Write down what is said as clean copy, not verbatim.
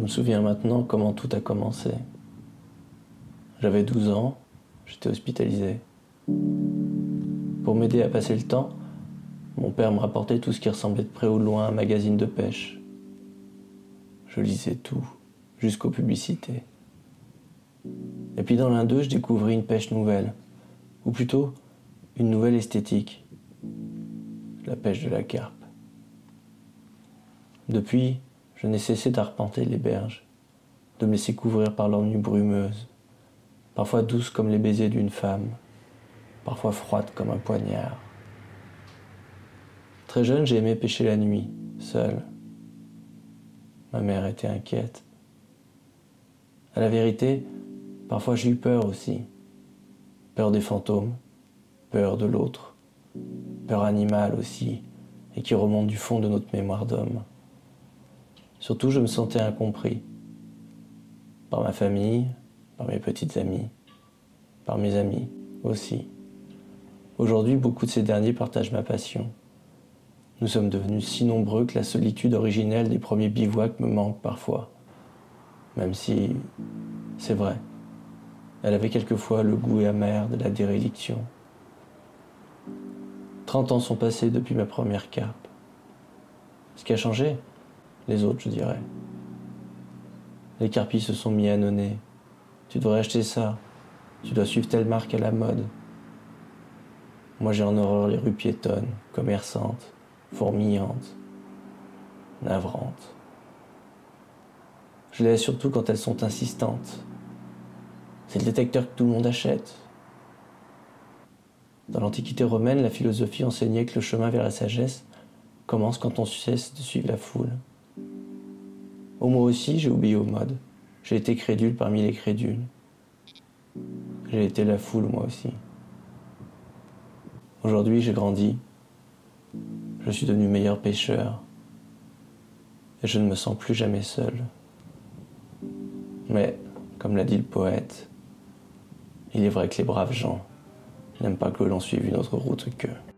me souviens maintenant comment tout a commencé. J'avais 12 ans, j'étais hospitalisé. Pour m'aider à passer le temps, mon père me rapportait tout ce qui ressemblait de près ou de loin à un magazine de pêche. Je lisais tout, jusqu'aux publicités. Et puis dans l'un d'eux, je découvris une pêche nouvelle, ou plutôt une nouvelle esthétique, la pêche de la carpe. Depuis, je n'ai cessé d'arpenter les berges, de me laisser couvrir par leur nuit brumeuse, parfois douce comme les baisers d'une femme, parfois froide comme un poignard. Très jeune, j'ai aimé pêcher la nuit, seul. Ma mère était inquiète. À la vérité, parfois j'ai eu peur aussi. Peur des fantômes, peur de l'autre, peur animale aussi, et qui remonte du fond de notre mémoire d'homme. Surtout, je me sentais incompris. Par ma famille, par mes petites amies, par mes amis aussi. Aujourd'hui, beaucoup de ces derniers partagent ma passion. Nous sommes devenus si nombreux que la solitude originelle des premiers bivouacs me manque parfois. Même si, c'est vrai, elle avait quelquefois le goût amer de la déréliction. 30 ans sont passés depuis ma première carpe. Ce qui a changé, les autres, je dirais. Les carpis se sont mis à nonner. Tu devrais acheter ça. Tu dois suivre telle marque à la mode. Moi, j'ai en horreur les rues piétonnes, commerçantes, fourmillantes, navrantes. Je les hais surtout quand elles sont insistantes. C'est le détecteur que tout le monde achète. Dans l'Antiquité romaine, la philosophie enseignait que le chemin vers la sagesse commence quand on cesse de suivre la foule. Oh, moi aussi, j'ai obéi aux modes. J'ai été crédule parmi les crédules. J'ai été la foule, moi aussi. Aujourd'hui, j'ai grandi. Je suis devenu meilleur pêcheur. Et je ne me sens plus jamais seul. Mais, comme l'a dit le poète, il est vrai que les braves gens n'aiment pas que l'on suive une autre route qu'eux.